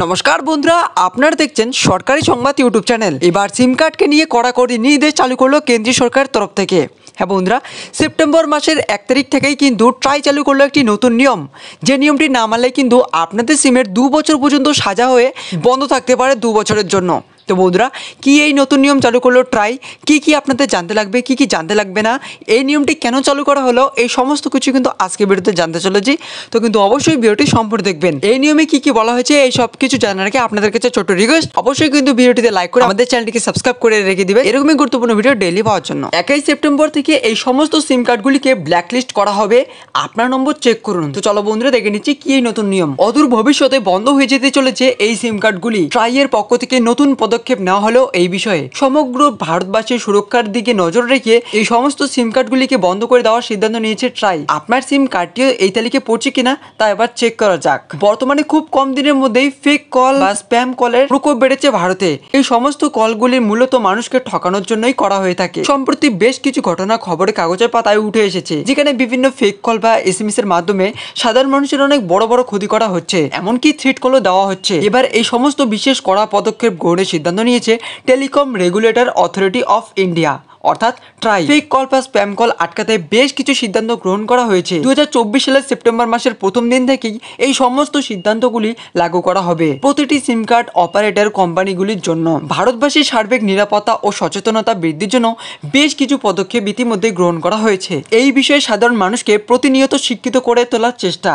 নমস্কার বন্ধুরা, আপনারা দেখছেন সরকারি সংবাদ ইউটিউব চ্যানেল। এবার সিম কার্ডকে নিয়ে কড়াকড়ি নির্দেশ চালু করলো কেন্দ্রীয় সরকার তরফ থেকে। হ্যাঁ বন্ধুরা, সেপ্টেম্বর মাসের 1 তারিখ থেকেই কিন্তু ট্রাই চালু করলো একটি নতুন নিয়ম, যে নিয়মটি না মানলে কিন্তু আপনাদের সিমের 2 বছর পর্যন্ত সাজা হয়ে বন্ধ থাকতে পারে 2 বছরের জন্য। তো বন্ধুরা, কি এই নতুন নিয়ম চালু করলো ট্রাই, কি আপনাদের জানতে লাগবে, কি জানতে লাগবে না, এই নিয়মটি কেন চালু করা হলো, এই সমস্ত কিছু কিন্তু আজকে ভিডিওতে জানতে চলেছি। তো কিন্তু অবশ্যই ভিডিওটি সম্পূর্ণ দেখবেন। এই নিয়মে কি বলা হয়েছে এই সব কিছু জানার আগে আপনাদের কাছে ছোট রিকোয়েস্ট, অবশ্যই কিন্তু ভিডিওটিতে লাইক করে আমাদের চ্যানেলটিকে সাবস্ক্রাইব করে রেখে দিবেন এরকমই গুরুত্বপূর্ণ ভিডিও ডেইলি পাওয়ার জন্য। 1 সেপ্টেম্বর থেকে এই সমস্ত সিম কার্ডগুলিকে ব্ল্যাকলিস্ট করা হবে। আপনার নম্বর চেক করুন। তো চলো বন্ধুরা, দেখে নিচ্ছি কি এই নতুন নিয়ম। অদূর ভবিষ্যতে বন্ধ হয়ে যেতে চলেছে এই সিম কার্ডগুলি। ট্রাই এর পক্ষ থেকে নতুন পদক্ষেপ নেওয়া হলো এই বিষয়ে। সমগ্র ভারতবাসীর সুরক্ষার দিকে নজর রেখে এই সমস্ত সিম কার্ডগুলিকে বন্ধ করে দেওয়ার সিদ্ধান্ত নিয়েছে ট্রাই। আপনার সিম কার্ডটিও এই তালিকায় পড়ছে কিনা তা এবার চেক করা যাক। বর্তমানে খুব কম দিনের মধ্যেই ফেক কল বা স্প্যাম কলের প্রকোপ বেড়েছে ভারতে। এই সমস্ত কলগুলি মূলত মানুষকে ঠকানোর জন্যই করা হয়ে থাকে। সম্প্রতি বেশ কিছু ঘটনা খবরের কাগজের পাতায় উঠে এসেছে, যেখানে বিভিন্ন ফেক কল বা এসএমএস এর মাধ্যমে সাধারণ মানুষের অনেক বড় ক্ষতি করা হচ্ছে, এমনকি থ্রেট কলও দেওয়া হচ্ছে। এবার এই সমস্ত বিশেষ কড়া পদক্ষেপ গ্রহণের সিদ্ধান্ত নিয়েছে telecom regulator authority of India অর্থাৎ ট্রাই। ফেক কল বা স্প্যাম কল আটকাতে বেশ কিছু সিদ্ধান্ত গ্রহণ করা হয়েছে। 2024 সালের সেপ্টেম্বর মাসের প্রথম দিন থেকেই এই সমস্ত সিদ্ধান্তগুলি লাগু করা হবে প্রতিটি সিম কার্ড অপারেটর কোম্পানিগুলির জন্য। ভারতবাসীর সার্বিক নিরাপত্তা ও সচেতনতা বৃদ্ধির জন্য বেশ কিছু পদক্ষেপ ইতিমধ্যে গ্রহণ করা হয়েছে। এই বিষয়ে সাধারণ মানুষকে প্রতিনিয়ত শিক্ষিত করে তোলার চেষ্টা।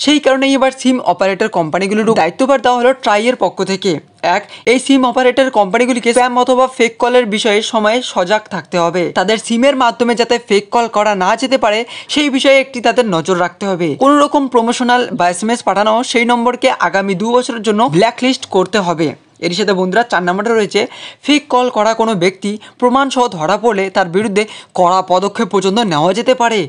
সেই কারণেই এবার সিম অপারেটর কোম্পানিগুলির দায়িত্বভার দেওয়া হলো ট্রাই এর পক্ষ থেকে। এই সিম অপারেটর কোম্পানিগুলিকে স্প্যাম অথবা ফেক কলের বিষয়ে সময়ে সজাগ থাকতে হবে। তাদের সিমের মাধ্যমে যাতে ফেক কল করা না যেতে পারে সেই বিষয়ে একটি তাদের নজর রাখতে হবে। কোন রকম প্রমোশনাল বা এসএমএস পাঠানো সেই নম্বরকে আগামী 2 বছরের জন্য ব্ল্যাকলিস্ট করতে হবে। এর সাথে বন্ধুরা 4 নম্বরে রয়েছে ফেক কল করা কোনো ব্যক্তি প্রমাণ সহ ধরা পড়লে তার বিরুদ্ধে কড়া পদক্ষেপ পর্যন্ত নেওয়া যেতে পারে।